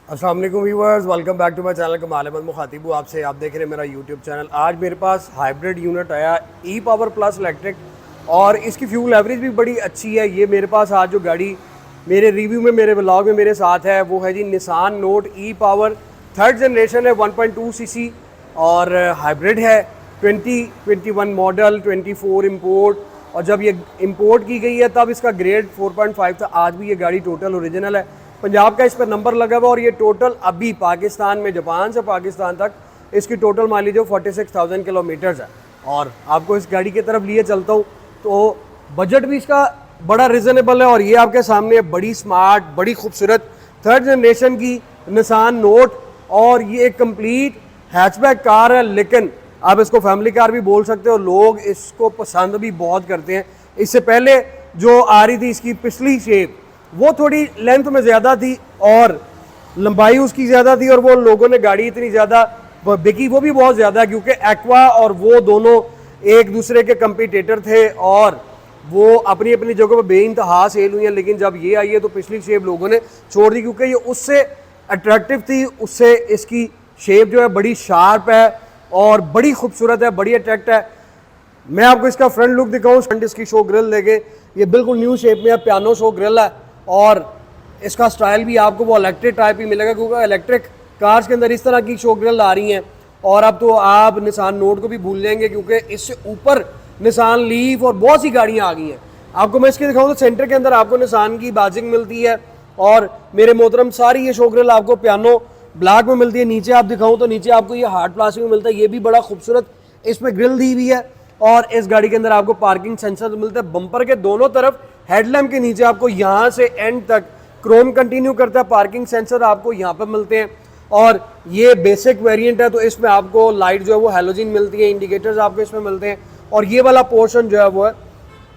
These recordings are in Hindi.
अस्सलाम वालेकुम viewers, welcome back to my channel Kamal Ahmed मुखातिबू। आपसे आप देख रहे हैं मेरा यूट्यूब चैनल। आज मेरे पास हाइब्रिड यूनिट आया ई पावर प्लस इलेक्ट्रिक और इसकी फ्यूल एवरेज भी बड़ी अच्छी है। ये मेरे पास आज जो गाड़ी मेरे रिव्यू में मेरे व्लॉग में मेरे साथ है वो है जी Nissan note e power, third generation है, 1.2 सीसी और हाइब्रिड है, 2021 मॉडल, 24 इम्पोर्ट। और जब ये इम्पोर्ट की गई है तब इसका ग्रेड 4.5 था। आज भी ये गाड़ी टोटल ओरिजिनल है, पंजाब का इस पर नंबर लगा हुआ और ये टोटल अभी पाकिस्तान में, जापान से पाकिस्तान तक इसकी टोटल मान लीजिए 46,000 किलोमीटर्स है। और आपको इस गाड़ी की तरफ लिए चलता हूँ तो बजट भी इसका बड़ा रिजनेबल है और ये आपके सामने बड़ी स्मार्ट, बड़ी खूबसूरत थर्ड जनरेशन की निसान नोट। और ये एक कंप्लीट हैचबैक कार है, लेकिन आप इसको फैमिली कार भी बोल सकते हो। लोग इसको पसंद भी बहुत करते हैं। इससे पहले जो आ रही थी इसकी पिछली शेप वो थोड़ी लेंथ में ज़्यादा थी और लंबाई उसकी ज़्यादा थी और वो लोगों ने गाड़ी इतनी ज़्यादा बिकी वो भी बहुत ज़्यादा है, क्योंकि एक्वा और वो दोनों एक दूसरे के कंपटीटर थे और वो अपनी अपनी जगह पर बेइंतहा सेल हुई हैं। लेकिन जब ये आई है तो पिछली शेप लोगों ने छोड़ दी, क्योंकि ये उससे अट्रैक्टिव थी, उससे इसकी शेप जो है बड़ी शार्प है और बड़ी खूबसूरत है, बड़ी अट्रैक्ट है। मैं आपको इसका फ्रंट लुक दिखाऊँ। फ्रंट इसकी शो ग्रिल देखे, ये बिल्कुल न्यू शेप में है, पियानो शो ग्रिल है और इसका स्टाइल भी आपको वो इलेक्ट्रिक टाइप ही मिलेगा, क्योंकि इलेक्ट्रिक कार्स के अंदर इस तरह की शो ग्रिल आ रही हैं। और अब तो आप निसान नोट को भी भूल जाएंगे, क्योंकि इससे ऊपर निसान लीफ और बहुत सी गाड़ियाँ आ गई हैं। आपको मैं इसके दिखाऊँ तो सेंटर के अंदर आपको निसान की बाजिंग मिलती है और मेरे मोहतरम सारी ये शो ग्रिल आपको पियानो ब्लैक में मिलती है। नीचे आप दिखाऊँ तो नीचे आपको ये हार्ड प्लास्टिक में मिलता है, ये भी बड़ा खूबसूरत इसमें ग्रिल दी हुई है। और इस गाड़ी के अंदर आपको पार्किंग सेंसर मिलता है बम्पर के दोनों तरफ। हेडलैम्प के नीचे आपको यहाँ से एंड तक क्रोम कंटिन्यू करता है, पार्किंग सेंसर आपको यहाँ पर मिलते हैं। और ये बेसिक वेरिएंट है तो इसमें आपको लाइट जो है वो हेलोजन मिलती है, इंडिकेटर्स आपको इसमें मिलते हैं। और ये वाला पोर्शन जो है वो है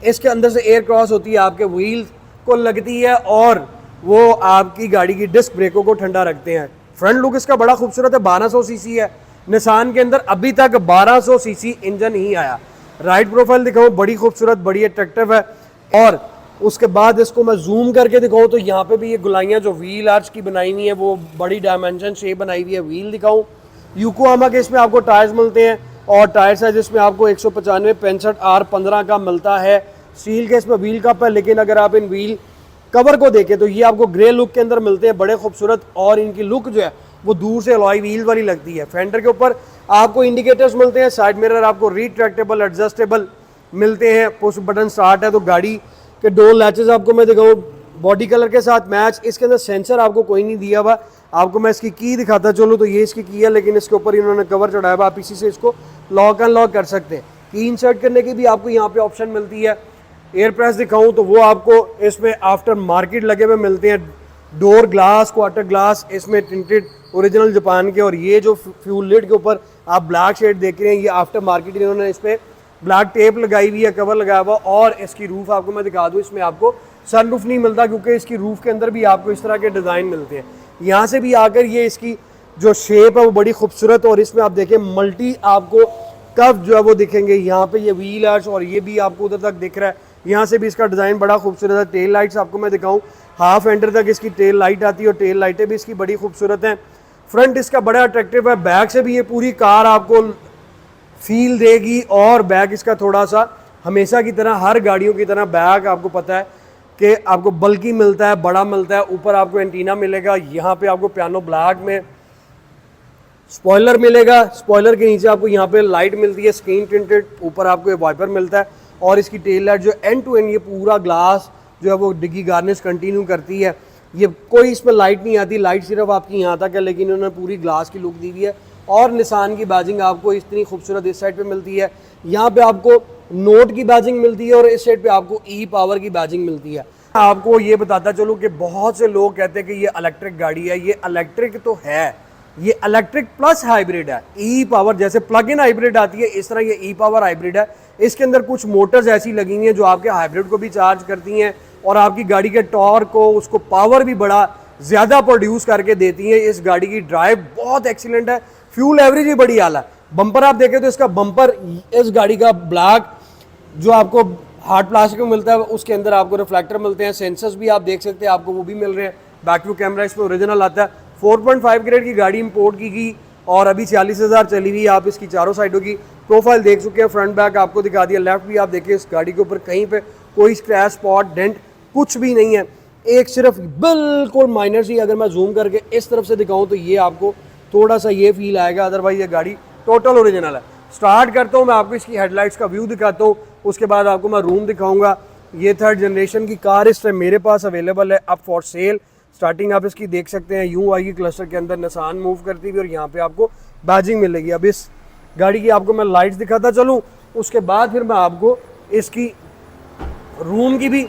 इसके अंदर से एयर क्रॉस होती है, आपके व्हील्स को लगती है और वो आपकी गाड़ी की डिस्क ब्रेकों को ठंडा रखते हैं। फ्रंट लुक इसका बड़ा खूबसूरत है, 1200 सीसी है। निसान के अंदर अभी तक 1200 सीसी इंजन ही आया। राइट प्रोफाइल दिखाऊँ, बड़ी खूबसूरत, बड़ी अट्रैक्टिव है। और उसके बाद इसको मैं जूम करके दिखाऊँ तो यहाँ पे भी ये गुलाइयाँ जो व्हील आर्च की बनाई हुई है वो बड़ी डायमेंशन शेप बनाई हुई है। व्हील दिखाऊँ, यूकोहामा के इसमें आपको टायर्स मिलते हैं और टायर साइज इसमें आपको 195 65 R15 का मिलता है। स्टील के इसमें व्हील कप है, लेकिन अगर आप इन व्हील कवर को देखें तो ये आपको ग्रे लुक के अंदर मिलते हैं, बड़े खूबसूरत। और इनकी लुक जो है वो दूर से अलॉय व्हील वाली लगती है। फेंडर के ऊपर आपको इंडिकेटर्स मिलते हैं, साइड मिरर आपको रिट्रैक्टेबल एडजस्टेबल मिलते हैं, पुश बटन स्टार्ट है। तो गाड़ी के डोर लैचेस आपको मैं दिखाऊँ बॉडी कलर के साथ मैच। इसके अंदर सेंसर आपको कोई नहीं दिया हुआ। आपको मैं इसकी की दिखाता चलूँ तो ये इसकी की है, लेकिन इसके ऊपर इन्होंने कवर चढ़ाया हुआ, आप इसी से इसको लॉक अनलॉक कर सकते हैं। की इंसर्ट करने की भी आपको यहाँ पे ऑप्शन मिलती है। एयर प्रेस दिखाऊँ तो वो आपको इसमें आफ्टर मार्केट लगे हुए मिलते हैं। डोर ग्लास, क्वार्टर ग्लास इसमें टिंटेड ओरिजिनल जापान के। और ये जो फ्यूल लिड के ऊपर आप ब्लैक शेड देख रहे हैं, ये आफ्टर मार्केट इन्होंने इस पर ब्लैक टेप लगाई हुई है, कवर लगाया हुआ। और इसकी रूफ आपको मैं दिखा दूँ, इसमें आपको सन रूफ नहीं मिलता, क्योंकि इसकी रूफ के अंदर भी आपको इस तरह के डिज़ाइन मिलते हैं। यहाँ से भी आकर ये इसकी जो शेप है वो बड़ी खूबसूरत। और इसमें आप देखें मल्टी आपको कव जो है वो दिखेंगे। यहाँ पे ये व्हील आर्च और ये भी आपको उधर तक दिख रहा है, यहाँ से भी इसका डिज़ाइन बड़ा खूबसूरत है। टेल लाइट्स आपको मैं दिखाऊँ, हाफ एंडर तक इसकी टेल लाइट आती है और टेल लाइटें भी इसकी बड़ी खूबसूरत हैं। फ्रंट इसका बड़ा अट्रैक्टिव है, बैक से भी ये पूरी कार आपको फील देगी। और बैग इसका थोड़ा सा हमेशा की तरह, हर गाड़ियों की तरह बैग आपको पता है कि आपको बल्कि मिलता है, बड़ा मिलता है। ऊपर आपको एंटीना मिलेगा, यहाँ पे आपको पियानो ब्लैक में स्पॉइलर मिलेगा। स्पॉइलर के नीचे आपको यहाँ पे लाइट मिलती है स्क्रीन टिंटेड, ऊपर आपको वाइपर मिलता है। और इसकी टेल लाइट जो एंड टू एंड ये पूरा ग्लास जो है वो डिग्गी गार्निश कंटिन्यू करती है। ये कोई इसमें लाइट नहीं आती, लाइट सिर्फ आपकी यहाँ तक है, लेकिन उन्होंने पूरी ग्लास की लुक दी हुई है। और निसान की बैजिंग आपको इतनी खूबसूरत इस साइड पे मिलती है, यहाँ पे आपको नोट की बैजिंग मिलती है और इस साइड पे आपको ई पावर की बैजिंग मिलती है। आपको ये बताता चलूँ कि बहुत से लोग कहते हैं कि ये इलेक्ट्रिक गाड़ी है। ये इलेक्ट्रिक तो है, ये इलेक्ट्रिक प्लस हाइब्रिड है। ई पावर जैसे प्लग इन हाइब्रिड आती है, इस तरह ये ई पावर हाइब्रिड है। इसके अंदर कुछ मोटर्स ऐसी लगी हुई हैं जो आपके हाइब्रिड को भी चार्ज करती हैं और आपकी गाड़ी के टॉर्क को, उसको पावर भी बड़ा ज़्यादा प्रोड्यूस करके देती हैं। इस गाड़ी की ड्राइव बहुत एक्सीलेंट है, फ्यूल एवरेज भी बड़ी आला। बम्पर आप देखें तो इसका बम्पर इस गाड़ी का ब्लैक जो आपको हार्ड प्लास्टिक में मिलता है, उसके अंदर आपको रिफ्लेक्टर मिलते हैं। सेंसर्स भी आप देख सकते हैं, आपको वो भी मिल रहे हैं। बैक व्यू कैमरा इसमें ओरिजिनल आता है। 4.5 ग्रेड की गाड़ी इंपोर्ट की गई और अभी 46,000 चली हुई। आप इसकी चारों साइडों की प्रोफाइल देख चुके हैं, फ्रंट बैक आपको दिखा दिया। लेफ्ट भी आप देखिए, इस गाड़ी के ऊपर कहीं पे कोई स्क्रैच स्पॉट डेंट कुछ भी नहीं है। एक सिर्फ बिल्कुल माइनर सी, अगर मैं जूम करके इस तरफ से दिखाऊं तो ये आपको थोड़ा सा ये फील आएगा, अदरवाइज ये गाड़ी टोटल ओरिजिनल है। स्टार्ट करता हूँ, मैं आपको इसकी हेडलाइट्स का व्यू दिखाता हूँ, उसके बाद आपको मैं रूम दिखाऊंगा। ये 3rd जनरेशन की कार इस टाइम मेरे पास अवेलेबल है, अब फॉर सेल। स्टार्टिंग आप इसकी देख सकते हैं, यूं आएगी क्लस्टर के अंदर निसान मूव करती हुई और यहाँ पे आपको बैजिंग मिलेगी। अब इस गाड़ी की आपको मैं लाइट्स दिखाता चलूँ, उसके बाद फिर मैं आपको इसकी रूम की भी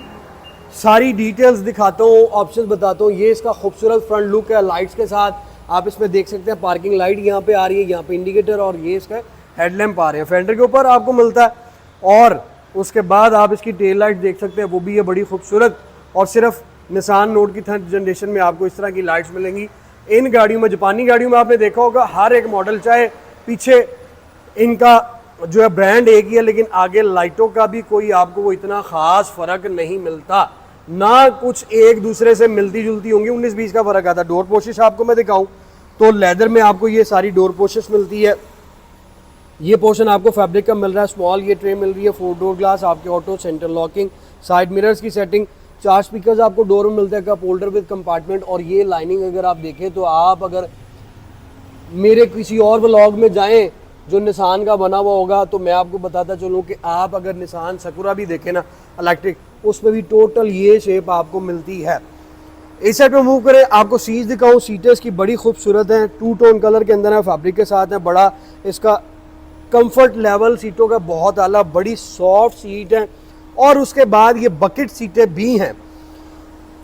सारी डिटेल्स दिखाता हूँ, ऑप्शंस बताता हूँ। ये इसका खूबसूरत फ्रंट लुक है लाइट्स के साथ। आप इसमें देख सकते हैं पार्किंग लाइट यहाँ पे आ रही है, यहाँ पे इंडिकेटर और ये इसका हेडलैम्प आ रहे हैं। फेंडर के ऊपर आपको मिलता है और उसके बाद आप इसकी टेल लाइट देख सकते हैं, वो भी है बड़ी खूबसूरत। और सिर्फ निसान नोट की 3rd जनरेशन में आपको इस तरह की लाइट्स मिलेंगी। इन गाड़ियों में, जापानी गाड़ियों में आपने देखा होगा हर एक मॉडल, चाहे पीछे इनका जो है ब्रांड एक ही है, लेकिन आगे लाइटों का भी कोई आपको वो इतना ख़ास फ़र्क नहीं मिलता, ना कुछ एक दूसरे से मिलती जुलती होंगी। 19-20 का फ़र्क आता है। डोर पोशिश आपको मैं दिखाऊं तो लेदर में आपको ये सारी डोर पोशिश मिलती है। ये पोर्शन आपको फैब्रिक का मिल रहा है, स्मॉल ये ट्रे मिल रही है, 4 डोर ग्लास आपके, auto centre locking, side mirrors की सेटिंग, 4 स्पीकर्स आपको डोर में मिलते हैं, कप होल्डर विद कंपार्टमेंट। और ये लाइनिंग अगर आप देखें तो आप अगर मेरे किसी और व्लॉग में जाएं जो निसान का बना हुआ होगा तो मैं आपको बताता चलूँ कि आप अगर निसान सकुरा भी देखें ना इलेक्ट्रिक, उसमें भी टोटल ये शेप आपको मिलती है। इस साइड पे मूव करें, आपको सीट दिखाऊं। सीटें इसकी बड़ी खूबसूरत हैं, 2 टोन कलर के अंदर है, फैब्रिक के साथ है। बड़ा इसका कंफर्ट लेवल सीटों का बहुत आला, बड़ी सॉफ्ट सीट है। और उसके बाद ये बकेट सीटें भी हैं।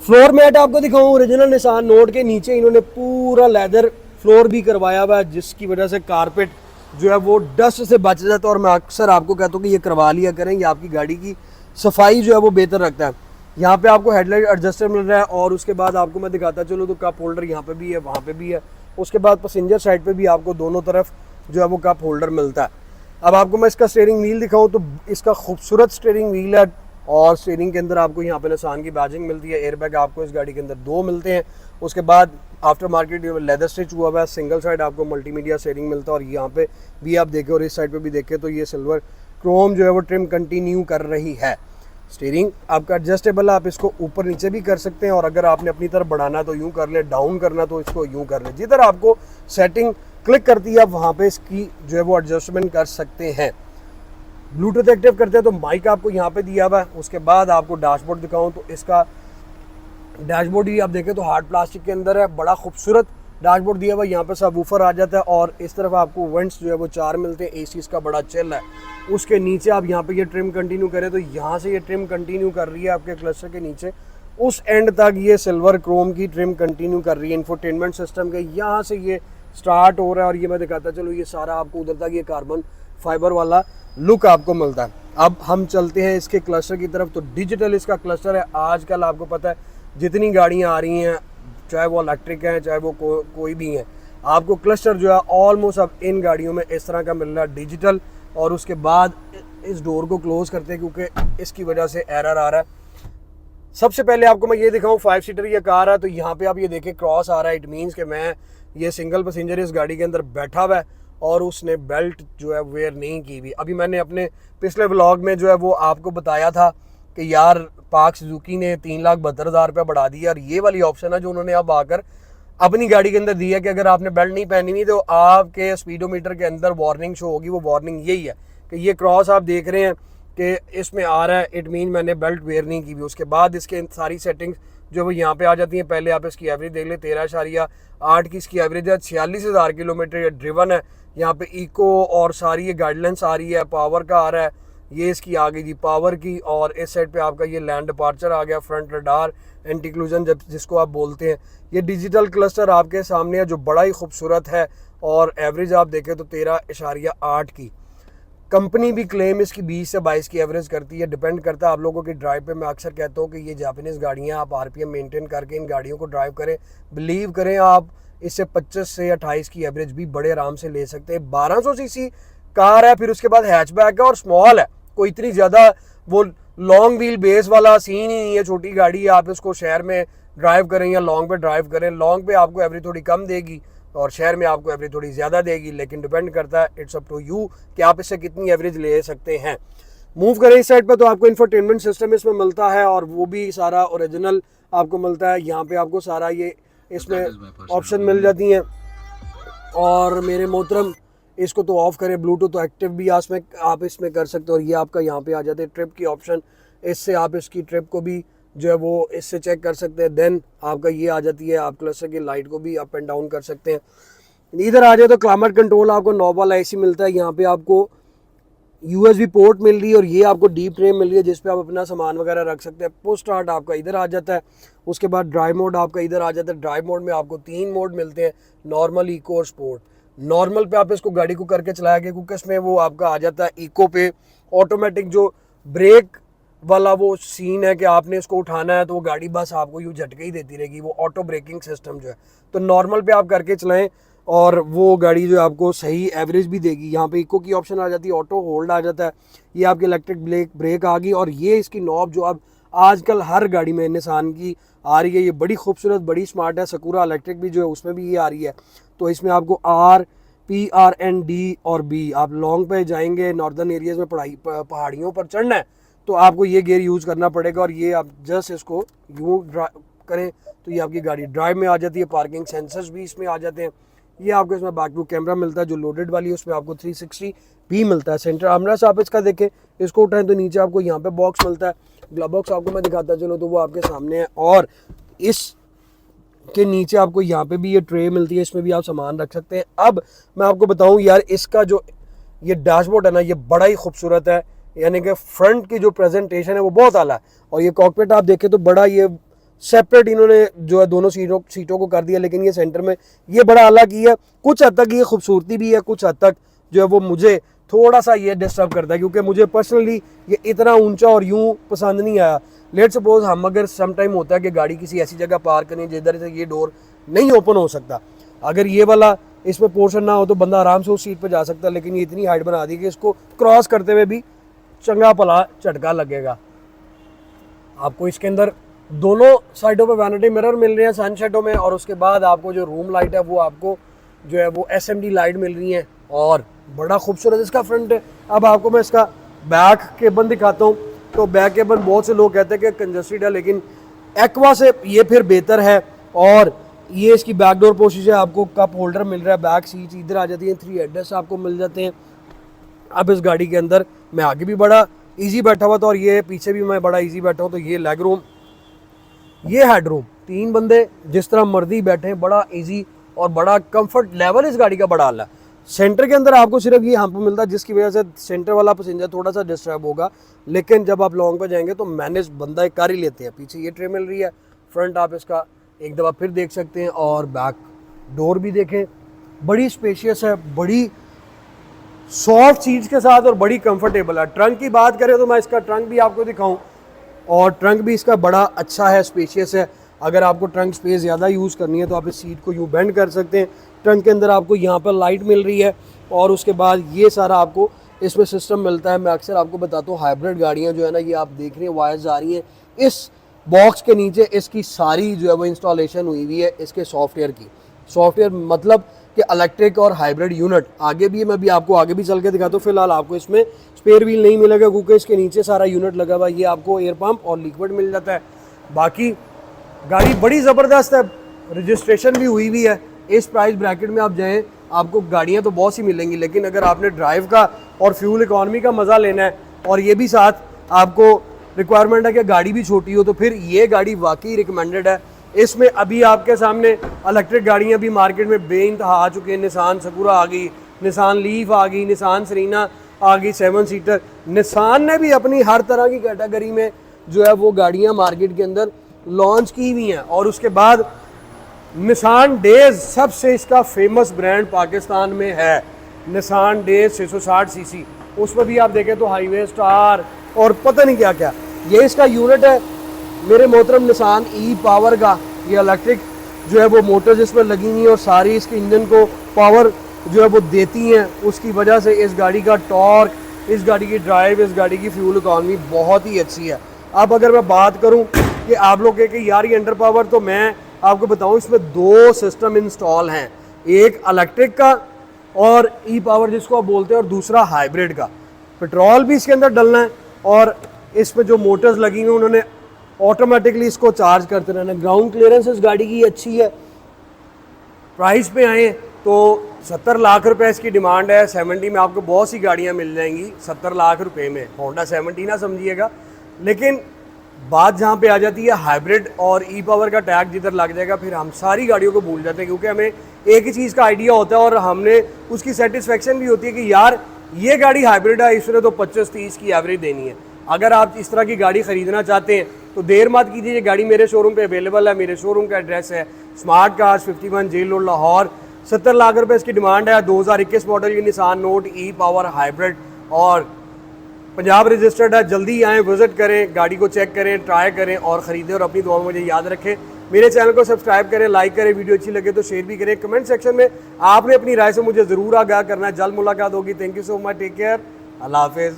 फ्लोर मैट आपको दिखाऊं, ओरिजिनल निसान नोट के नीचे इन्होंने पूरा लेदर फ्लोर भी करवाया हुआ है, जिसकी वजह से कारपेट जो है वो डस्ट से बच जाता है। और मैं अक्सर आपको कहता हूँ कि ये करवा लिया करें, ये आपकी गाड़ी की सफाई जो है वो बेहतर रखता है। यहाँ पे आपको हेडलाइट एडजस्टर मिल रहा है और उसके बाद आपको मैं दिखाता चलूँ तो कप होल्डर यहाँ पे भी है, वहाँ पे भी है। उसके बाद पैसेंजर साइड पे भी आपको दोनों तरफ जो है वो कप होल्डर मिलता है। अब आपको मैं इसका स्टीयरिंग व्हील दिखाऊँ तो इसका खूबसूरत स्टीयरिंग व्हील है और स्टीयरिंग के अंदर आपको यहाँ पे निसान की बैजिंग मिलती है। एयरबैग आपको इस गाड़ी के अंदर 2 मिलते हैं। उसके बाद आफ्टर मार्केट लेदर स्टिच हुआ हुआ है, सिंगल साइड आपको मल्टीमीडिया स्टीयरिंग मिलता है। और यहाँ पे भी आप देखें और इस साइड पे भी देखें तो ये सिल्वर क्रोम जो है वो ट्रिम कंटिन्यू कर रही है। स्टीयरिंग आपका एडजस्टेबल है, आप इसको ऊपर नीचे भी कर सकते हैं और अगर आपने अपनी तरफ बढ़ाना तो यूँ कर ले, डाउन करना तो इसको यूँ कर ले। जिधर आपको सेटिंग क्लिक करती है आप वहाँ पे इसकी जो है वो एडजस्टमेंट कर सकते हैं। ब्लूटूथ एक्टिव करते हैं तो माइक आपको यहाँ पे दिया हुआ है। उसके बाद आपको डैशबोर्ड दिखाऊं तो इसका डैशबोर्ड भी आप देखें तो हार्ड प्लास्टिक के अंदर है, बड़ा खूबसूरत डैशबोर्ड दिया हुआ है। यहाँ पे सबवूफर आ जाता है और इस तरफ आपको वेंट्स जो है वो 4 मिलते हैं। एसी इसका बड़ा चिल है। उसके नीचे आप यहाँ पे ये ट्रिम कंटिन्यू करें तो यहाँ से ये ट्रिम कंटिन्यू कर रही है आपके क्लस्टर के नीचे उस एंड तक ये सिल्वर क्रोम की ट्रिम कंटिन्यू कर रही है। इंफोटेनमेंट सिस्टम के यहाँ से ये स्टार्ट हो रहा है और ये मैं दिखाता चलो, ये सारा आपको उधर तक ये कार्बन फाइबर वाला लुक आपको मिलता है। अब हम चलते हैं इसके क्लस्टर की तरफ। तो डिजिटल इसका क्लस्टर है। आजकल आपको पता है जितनी गाड़ियाँ आ रही हैं, चाहे वो इलेक्ट्रिक हैं चाहे वो कोई भी हैं, आपको क्लस्टर जो है ऑलमोस्ट अब इन गाड़ियों में इस तरह का मिल रहा है डिजिटल। और उसके बाद इस डोर को क्लोज करते हैं क्योंकि इसकी वजह से एरर आ रहा है। सबसे पहले आपको मैं ये दिखाऊं, 5 सीटर ये कार है तो यहाँ पे आप ये देखें क्रॉस आ रहा है। इट मीन्स कि मैं ये सिंगल पैसेंजर इस गाड़ी के अंदर बैठा हुआ है और उसने बेल्ट जो है वेयर नहीं की हुई। अभी मैंने अपने पिछले व्लॉग में जो है वो आपको बताया था कि यार पार्क सुजुकी ने 3,72,000 रुपये बढ़ा दिया और ये वाली ऑप्शन है जो उन्होंने अब आकर अपनी गाड़ी के अंदर दी है कि अगर आपने बेल्ट नहीं पहनी हुई तो आपके स्पीडोमीटर के अंदर वार्निंग शो होगी। वो वार्निंग यही है कि ये क्रॉस आप देख रहे हैं कि इसमें आ रहा है, इट मीन मैंने बेल्ट वेयर नहीं की हुई। उसके बाद इसके सारी सेटिंग्स जो वो यहाँ पे आ जाती हैं। पहले आप इसकी एवरेज देख लें, 13.8 की इसकी एवरेज है, 46,000 किलोमीटर ये ड्रिवन है। यहाँ पे इको और सारी ये गाइडलाइंस आ रही है, पावर का आ रहा है, ये इसकी आ गई जी पावर की। और इस साइड पे आपका ये लैंड डिपार्चर आ गया, फ्रंट रडार, एंटी क्लूजन जिसको आप बोलते हैं। ये डिजिटल क्लस्टर आपके सामने है जो बड़ा ही खूबसूरत है और एवरेज आप देखें तो 13.8 की। कंपनी भी क्लेम इसकी 20 से 22 की एवरेज करती है, डिपेंड करता है आप लोगों की ड्राइव पे। मैं अक्सर कहता हूँ कि ये जापानीज़ गाड़ियाँ, आप आरपीएम मेंटेन करके इन गाड़ियों को ड्राइव करें, बिलीव करें आप इससे 25 से 28 की एवरेज भी बड़े आराम से ले सकते हैं। 1200 सीसी कार है, फिर उसके बाद हैचबैक है और स्मॉल है, कोई इतनी ज़्यादा वो लॉन्ग व्हील बेस वाला सीन ही नहीं है। छोटी गाड़ी है, आप इसको शहर में ड्राइव करें या लॉन्ग पे ड्राइव करें, लॉन्ग पे आपको एवरेज थोड़ी कम देगी और शहर में आपको एवरेज थोड़ी ज़्यादा देगी, लेकिन डिपेंड करता है, इट्स अप टू यू कि आप इससे कितनी एवरेज ले सकते हैं। मूव करें इस साइड पर तो आपको इंफोटेनमेंट सिस्टम इसमें मिलता है और वो भी सारा ओरिजिनल आपको मिलता है। यहाँ पे आपको सारा ये इसमें ऑप्शन मिल जाती हैं। और मेरे मोहतरम इसको तो ऑफ़ करें, ब्लूटूथ तो एक्टिव भी आप इसमें कर सकते हो। और ये आपका यहाँ पे आ जाते हैं ट्रिप की ऑप्शन, इससे आप इसकी ट्रिप को भी जो है वो इससे चेक कर सकते हैं। देन आपका ये आ जाती है, आप क्लस्टर की लाइट को भी अप एंड डाउन कर सकते हैं। इधर आ जाए तो क्लाइमेट कंट्रोल आपको नॉब वाला एसी मिलता है। यहाँ पे आपको USB पोर्ट मिल रही है और ये आपको डीप ट्रे मिल रही है जिस पे आप अपना सामान वगैरह रख सकते हैं। पुश स्टार्ट आपका इधर आ जाता है। उसके बाद ड्राइव मोड आपका इधर आ जाता है। ड्राइव मोड में आपको 3 मोड मिलते हैं, नॉर्मल, इको और स्पोर्ट। नॉर्मल पे आप इसको गाड़ी को करके चलाएंगे क्योंकि इसमें वो आपका आ जाता है। इको पे ऑटोमेटिक जो ब्रेक वाला वो सीन है कि आपने इसको उठाना है तो वो गाड़ी बस आपको यूँ झटके ही देती रहेगी, वो ऑटो ब्रेकिंग सिस्टम जो है। तो नॉर्मल पे आप करके चलाएं और वो गाड़ी जो है आपको सही एवरेज भी देगी। यहाँ पे इको की ऑप्शन आ जाती है, ऑटो होल्ड आ जाता है, ये आपकी इलेक्ट्रिक ब्रेक आ गई। और ये इसकी नॉब जो अब आजकल हर गाड़ी में निसान की आ रही है, ये बड़ी खूबसूरत, बड़ी स्मार्ट है। सकूरा इलेक्ट्रिक भी जो है उसमें भी ये आ रही है। तो इसमें आपको RPRND और B, आप लॉन्ग पे जाएंगे, नॉर्दर्न एरियाज़ में पहाड़ियों पर चढ़ना है तो आपको ये गियर यूज़ करना पड़ेगा। और ये आप जस्ट इसको यूँ करें तो ये आपकी गाड़ी ड्राइव में आ जाती है। पार्किंग सेंसर्स भी इसमें आ जाते हैं। ये आपको इसमें बैक व्यू कैमरा मिलता है जो लोडेड वाली है, उसमें आपको 360 भी मिलता है। सेंटर आर्मरेस्ट आप इसका देखें, इसको उठाएं तो नीचे आपको यहाँ पे बॉक्स मिलता है। ग्लव बॉक्स आपको मैं दिखाता चलो तो वो आपके सामने है। और इस के नीचे आपको यहाँ पे भी ये ट्रे मिलती है, इसमें भी आप सामान रख सकते हैं। अब मैं आपको बताऊँ यार, इसका जो ये डैशबोर्ड है ना, ये बड़ा ही खूबसूरत है। यानी कि फ्रंट की जो प्रेजेंटेशन है वो बहुत आला है। और ये कॉकपिट आप देखें तो बड़ा ये सेपरेट इन्होंने जो है दोनों सीटों को कर दिया, लेकिन ये सेंटर में ये बड़ा अलग ही है। कुछ हद तक ये खूबसूरती भी है, कुछ हद तक जो है वो मुझे थोड़ा सा ये डिस्टर्ब करता है क्योंकि मुझे पर्सनली ये इतना ऊंचा और यूं पसंद नहीं आया। लेट सपोज हम अगर सम टाइम होता है कि गाड़ी किसी ऐसी जगह पार्क करें जिधर से ये डोर नहीं ओपन हो सकता, अगर ये वाला इसमें पोर्शन ना हो तो बंदा आराम से उस सीट पर जा सकता है। लेकिन ये इतनी हाइट बना दी कि इसको क्रॉस करते हुए भी चंगा भला झटका लगेगा। आपको इसके अंदर दोनों साइडों पे वैनिटी मिरर मिल रहे हैं सन शेडो में। और उसके बाद आपको जो रूम लाइट है वो आपको जो है वो SMD लाइट मिल रही है और बड़ा खूबसूरत इसका फ्रंट है। अब आपको मैं इसका बैक केबन दिखाता हूँ। तो बैक केबन बहुत से लोग कहते हैं कि कंजस्टेड है, लेकिन एक्वा से ये फिर बेहतर है। और ये इसकी बैक डोर पोजीशन है, आपको कप होल्डर मिल रहा है, बैक सीट इधर आ जाती है, 3 हेडरेस्ट आपको मिल जाते हैं। अब इस गाड़ी के अंदर मैं आगे भी बड़ा ईजी बैठा हुआ था और ये पीछे भी मैं बड़ा ईजी बैठा हूँ। तो ये लेग रूम, ये हेड रूम, 3 बंदे जिस तरह मर्जी बैठे हैं, बड़ा इजी और बड़ा कंफर्ट लेवल इस गाड़ी का बड़ा आला है। सेंटर के अंदर आपको सिर्फ ये यहाँ पर मिलता है जिसकी वजह से सेंटर वाला पैसेंजर थोड़ा सा डिस्टर्ब होगा, लेकिन जब आप लॉन्ग पे जाएंगे तो मैनेज बंदा कर ही लेते हैं। पीछे ये ट्रे मिल रही है, फ्रंट आप इसका एक दफ़ा फिर देख सकते हैं और बैक डोर भी देखें, बड़ी स्पेशियस है, बड़ी सॉफ्ट सीट्स के साथ और बड़ी कंफर्टेबल है। ट्रंक की बात करें तो मैं इसका ट्रंक भी आपको दिखाऊं और ट्रंक भी इसका बड़ा अच्छा है, स्पेशियस है। अगर आपको ट्रंक स्पेस ज़्यादा यूज़ करनी है तो आप इस सीट को यूँ बेंड कर सकते हैं। ट्रंक के अंदर आपको यहाँ पर लाइट मिल रही है और उसके बाद ये सारा आपको इसमें सिस्टम मिलता है। मैं अक्सर आपको बताता हूँ हाइब्रिड गाड़ियाँ जो है ना, ये आप देख रहे हैं वायर्स आ रही हैं, इस बॉक्स के नीचे इसकी सारी जो है वो इंस्टॉलेशन हुई हुई है इसके सॉफ्टवेयर की। सॉफ्टवेयर मतलब कि इलेक्ट्रिक और हाइब्रिड यूनिट आगे भी, मैं भी आपको आगे भी चल के दिखाता हूँ। फिलहाल आपको इसमें स्पेयर व्हील नहीं मिलेगा क्योंकि इसके नीचे सारा यूनिट लगा हुआ है। ये आपको एयर पंप और लिक्विड मिल जाता है। बाकी गाड़ी बड़ी ज़बरदस्त है, रजिस्ट्रेशन भी हुई हुई है। इस प्राइस ब्रैकेट में आप जाएँ, आपको गाड़ियाँ तो बहुत सी मिलेंगी, लेकिन अगर आपने ड्राइव का और फ्यूल इकॉनमी का मज़ा लेना है और ये भी साथ आपको रिक्वायरमेंट है कि गाड़ी भी छोटी हो, तो फिर ये गाड़ी वाकई रिकमेंडेड है। इसमें अभी आपके सामने इलेक्ट्रिक गाड़ियाँ भी मार्केट में बेइंतहा आ चुकी हैं। निसान सकुरा आ गई, निसान लीफ आ गई, निसान सरीना आ गई 7 सीटर। निसान ने भी अपनी हर तरह की कैटेगरी में जो है वो गाड़ियाँ मार्केट के अंदर लॉन्च की हुई हैं। और उसके बाद निसान डेज सबसे इसका फेमस ब्रांड पाकिस्तान में है, निसान डेज 660 सीसी। उसमें भी आप देखें तो हाईवे स्टार और पता नहीं क्या क्या ये इसका यूनिट है। मेरे मोहतरम निसान ई पावर का ये इलेक्ट्रिक जो है वो मोटर जिसमें लगी हुई है और सारी इसके इंजन को पावर जो है वो देती हैं। उसकी वजह से इस गाड़ी का टॉर्क, इस गाड़ी की ड्राइव, इस गाड़ी की फ्यूल इकॉनमी बहुत ही अच्छी है। अब अगर मैं बात करूं कि आप लोग कहें कि यार ये अंडर पावर, तो मैं आपको बताऊं इसमें 2 सिस्टम इंस्टॉल हैं, एक इलेक्ट्रिक का और ई पावर जिसको आप बोलते हैं, और दूसरा हाइब्रिड का। पेट्रोल भी इसके अंदर डलना है और इसमें जो मोटर्स लगी हुई उन्होंने ऑटोमेटिकली इसको चार्ज करते रहना। ग्राउंड क्लियरेंस इस गाड़ी की अच्छी है। प्राइस पे आए तो 70 लाख रुपए इसकी डिमांड है। 70 में आपको बहुत सी गाड़ियां मिल जाएंगी 70 लाख रुपए में, होंडा 70 ना समझिएगा। लेकिन बात जहाँ पे आ जाती है हाइब्रिड और ई पावर का टैग जिधर लग जाएगा फिर हम सारी गाड़ियों को भूल जाते हैं, क्योंकि हमें एक ही चीज़ का आइडिया होता है और हमने उसकी सेटिस्फेक्शन भी होती है कि यार ये गाड़ी हाइब्रिड है, इसने तो 25-30 की एवरेज देनी है। अगर आप इस तरह की गाड़ी ख़रीदना चाहते हैं तो देर मत कीजिए, ये गाड़ी मेरे शोरूम पे अवेलेबल है। मेरे शोरूम का एड्रेस है smart cars 51 jail road Lahore. 70 lakh रुपए इसकी डिमांड है। 2021 मॉडल की Nissan note e power hybrid और पंजाब रजिस्टर्ड है। जल्दी आएँ, विजिट करें, गाड़ी को चेक करें, ट्राई करें और ख़रीदें। और अपनी दुआ में मुझे याद रखें, मेरे चैनल को सब्सक्राइब करें, लाइक करें, वीडियो अच्छी लगे तो शेयर भी करें। कमेंट सेक्शन में आपने अपनी राय से मुझे ज़रूर आगाह करना है। जल्द मुलाकात होगी। Thank you so much, take care, Allah हाफिज़।